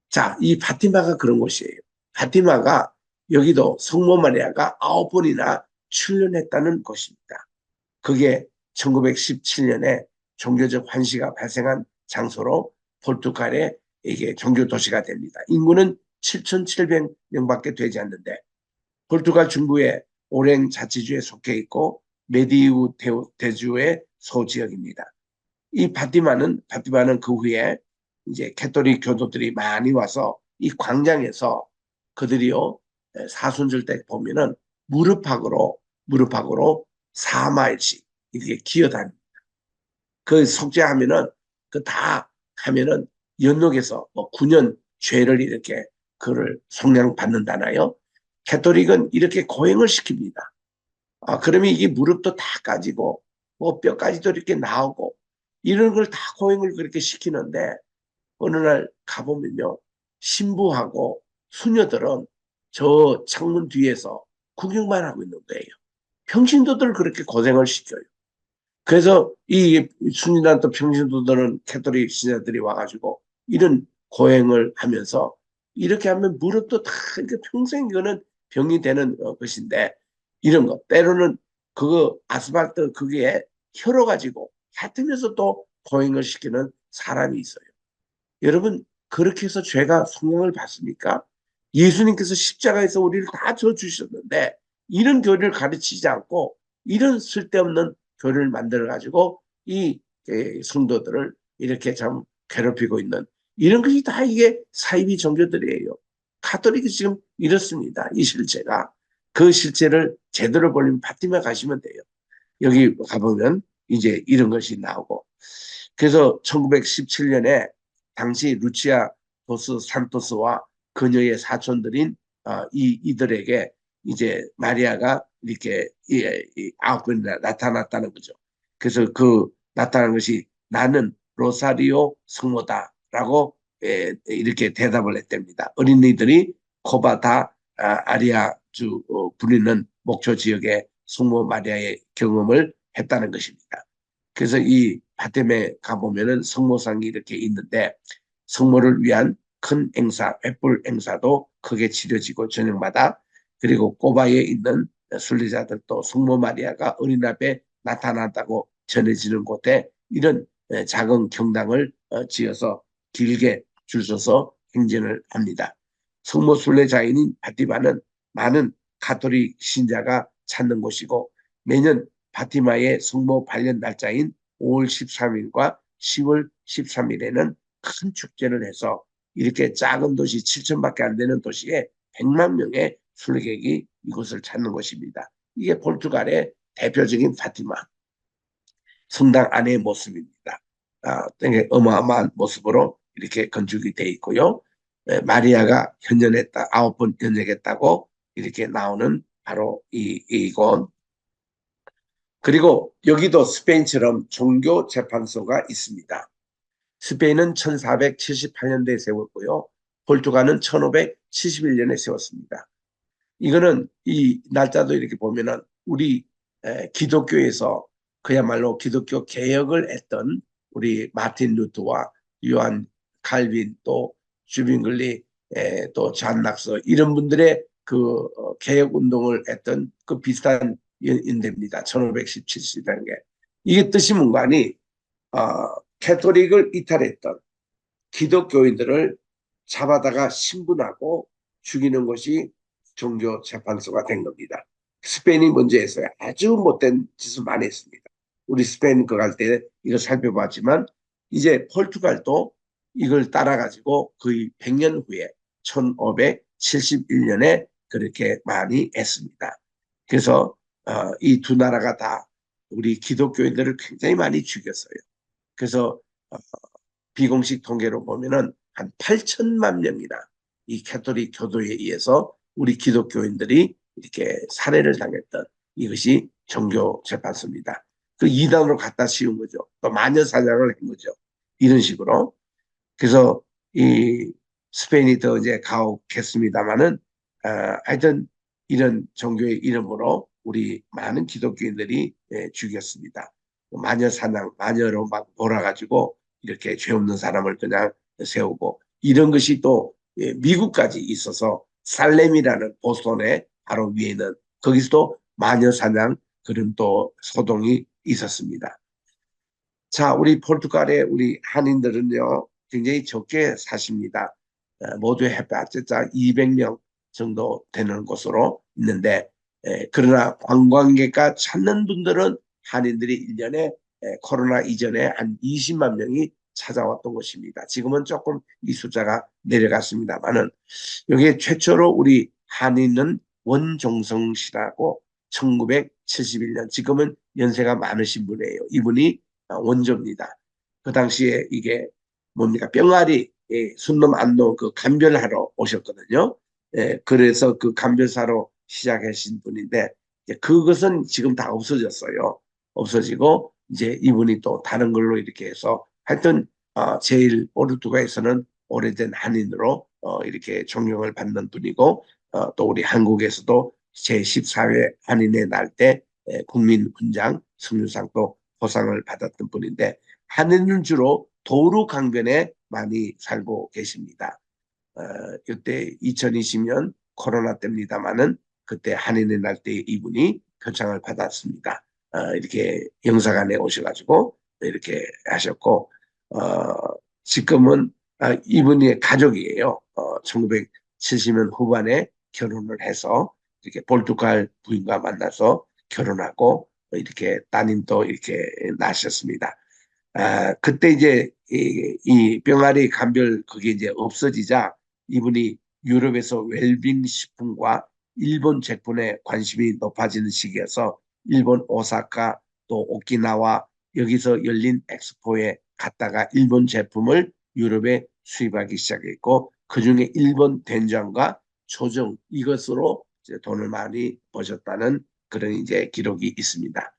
자, 이 파티마가 그런 곳이에요. 파티마가 여기도 성모 마리아가 9번이나 출연했다는 곳입니다. 그게 1917년에 종교적 환시가 발생한 장소로 포르투갈의 이게 종교 도시가 됩니다. 인구는 7,700명밖에 되지 않는데 포르투갈 중부의 오랭 자치주에 속해 있고 메디우 대주의 소지역입니다. 이 파티마는 그 후에 이제 캐톨릭 교도들이 많이 와서 이 광장에서 그들이요 사순절 때 보면은 무릎팍으로 4마일씩 이렇게 기어다닙니다. 그 속죄하면은 그 다 하면은 연록에서 뭐 9년 죄를 이렇게 그를 속량받는다나요? 캐톨릭은 이렇게 고행을 시킵니다. 그러면 이게 무릎도 다 까지고 뭐 뼈까지도 이렇게 나오고 이런 걸 다 고행을 그렇게 시키는데 어느 날 가보면요. 신부하고 수녀들은 저 창문 뒤에서 구경만 하고 있는 거예요. 평신도들 그렇게 고생을 시켜요. 그래서 이 순위난 또 평신도들은 캐톨릭 신자들이 와가지고 이런 고행을 하면서 이렇게 하면 무릎도 다 이렇게 평생 이거는 병이 되는 것인데 이런 거 때로는 그거 아스팔트 그게 혈어 가지고 얕으면서 또 고행을 시키는 사람이 있어요. 여러분 그렇게 해서 죄가 성령을 받습니까? 예수님께서 십자가에서 우리를 다 져주셨는데 이런 교리를 가르치지 않고 이런 쓸데없는 교리를 만들어 가지고 이 성도들을 이렇게 참 괴롭히고 있는 이런 것이 다 이게 사이비 종교들이에요. 가톨릭이 지금 이렇습니다. 이 실체가 그 실체를 제대로 보려면 파티마 가시면 돼요. 여기 가보면 이제 이런 것이 나오고 그래서 1917년에 당시 루치아 도스 산토스와 그녀의 사촌들인 이들에게 이제 마리아가 이렇게 아홉 번이나 나타났다는 거죠. 그래서 그 나타난 것이 나는 로사리오 성모다라고 이렇게 대답을 했답니다. 어린이들이 코바다 아리아주 부리는 목초 지역의 성모 마리아의 경험을 했다는 것입니다. 그래서 이 바템에 가보면은 성모상이 이렇게 있는데 성모를 위한 큰 행사, 횃불 행사도 크게 치러지고 저녁마다 그리고 꼬바에 있는 순례자들도 성모 마리아가 어린 앞에 나타났다고 전해지는 곳에 이런 작은 경당을 지어서 길게 줄 서서 행진을 합니다. 성모 순례자인인 바티마는 많은 가톨릭 신자가 찾는 곳이고 매년 바티마의 성모 발견 날짜인 5월 13일과 10월 13일에는 큰 축제를 해서 이렇게 작은 도시 7천밖에 안 되는 도시에 100만 명의 순례객이 이곳을 찾는 것입니다. 이게 포르투갈의 대표적인 파티마 성당 안의 모습입니다. 되게 어마어마한 모습으로 이렇게 건축이 되어 있고요. 마리아가 현존했다, 9번 연역했다고 이렇게 나오는 바로 이곳. 그리고 여기도 스페인처럼 종교 재판소가 있습니다. 스페인은 1478년도에 세웠고요. 포르투갈은 1571년에 세웠습니다. 이거는 이 날짜도 이렇게 보면은 우리 기독교에서 그야말로 기독교 개혁을 했던 우리 마틴 루터와 요한 칼빈 또 주빙글리 또 잔 낙서 이런 분들의 그 개혁 운동을 했던 그 비슷한 인대입니다. 1517이라는 게 이게 뜻이 뭔가니 캐톨릭을 이탈했던 기독교인들을 잡아다가 신분하고 죽이는 것이 종교 재판소가 된 겁니다. 스페인이 먼저 했어요. 아주 못된 짓을 많이 했습니다. 우리 스페인 그 갈 때 이거 살펴봤지만 이제 포르투갈도 이걸 따라가지고 거의 100년 후에 1571년에 그렇게 많이 했습니다. 그래서 이 두 나라가 다 우리 기독교인들을 굉장히 많이 죽였어요. 그래서 비공식 통계로 보면은 한 8천만 명이나 이 캐톨릭 교도에 의해서 우리 기독교인들이 이렇게 살해를 당했던 이것이 종교 재판소입니다. 그 이단으로 갖다 씌운 거죠. 또 마녀 사냥을 한 거죠. 이런 식으로. 그래서 이 스페인이 더 이제 가혹했습니다만은 하여튼 이런 종교의 이름으로 우리 많은 기독교인들이 죽였습니다. 마녀 사냥, 마녀로 막 몰아가지고 이렇게 죄 없는 사람을 그냥 세우고 이런 것이 또 미국까지 있어서 살렘이라는 보스턴의 바로 위에는 거기서도 마녀 사냥 그런 또 소동이 있었습니다. 자, 우리 포르투갈의 우리 한인들은요 굉장히 적게 사십니다. 모두 해봤자 200명 정도 되는 곳으로 있는데 그러나 관광객과 찾는 분들은 한인들이 1년에 코로나 이전에 한 20만 명이 찾아왔던 것입니다. 지금은 조금 이 숫자가 내려갔습니다만은 여기에 최초로 우리 한인은 원종성 씨라고 1971년 지금은 연세가 많으신 분이에요. 이분이 원조입니다. 그 당시에 이게 뭡니까? 병아리, 순놈 안놈 그 감별하러 오셨거든요. 그래서 그 감별사로 시작하신 분인데 그것은 지금 다 없어졌어요. 없어지고 이제 이분이 또 다른 걸로 이렇게 해서 하여튼 제일 포르투갈에서는 오래된 한인으로 이렇게 존경을 받는 분이고 또 우리 한국에서도 제14회 한인의 날 때 국민훈장 승류상도 보상을 받았던 분인데 한인은 주로 도루 강변에 많이 살고 계십니다. 이때 2020년 코로나 때입니다마는 그때 한인의 날 때 이분이 표창을 받았습니다. 이렇게 영사관에 오셔가지고 이렇게 하셨고 지금은 이분의 가족이에요. 1970년 후반에 결혼을 해서 이렇게 포르투갈 부인과 만나서 결혼하고 이렇게 따님도 이렇게 낳으셨습니다. 그때 이제 이 병아리 감별 그게 이제 없어지자 이분이 유럽에서 웰빙 식품과 일본 제품에 관심이 높아지는 시기여서 일본 오사카 또 오키나와 여기서 열린 엑스포에 갔다가 일본 제품을 유럽에 수입하기 시작했고 그중에 일본 된장과 초정 이것으로 이제 돈을 많이 버셨다는 그런 이제 기록이 있습니다.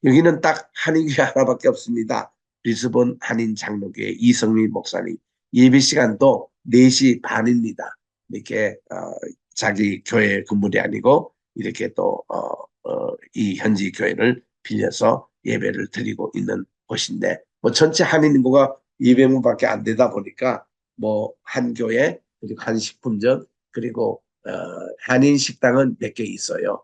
여기는 딱 한인교회 하나밖에 없습니다. 리스본 한인 장로교회 이성민 목사님 예배 시간도 4시 반입니다. 이렇게 자기 교회 건물이 아니고 이렇게 또 이 현지 교회를 빌려서 예배를 드리고 있는 곳인데 뭐 전체 한인 인구가 200명밖에 안 되다 보니까 뭐 한 교회 그리고 한 식품점 그리고 한인 식당은 몇 개 있어요.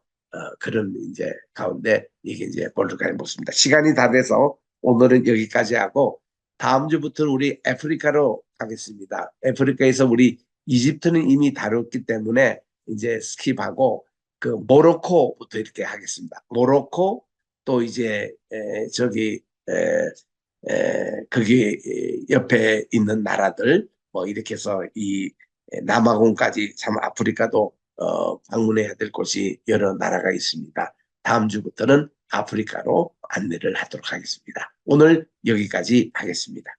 그런 이제 가운데 이게 이제 포르투갈의 모습입니다. 시간이 다 돼서 오늘은 여기까지 하고 다음 주부터는 우리 아프리카로 가겠습니다. 아프리카에서 우리 이집트는 이미 다뤘기 때문에 이제 스킵하고 그 모로코부터 이렇게 하겠습니다. 모로코 또 이제 저기 거기 옆에 있는 나라들 뭐 이렇게 해서 이 남아공까지 참 아프리카도 방문해야 될 곳이 여러 나라가 있습니다. 다음 주부터는 아프리카로 안내를 하도록 하겠습니다. 오늘 여기까지 하겠습니다.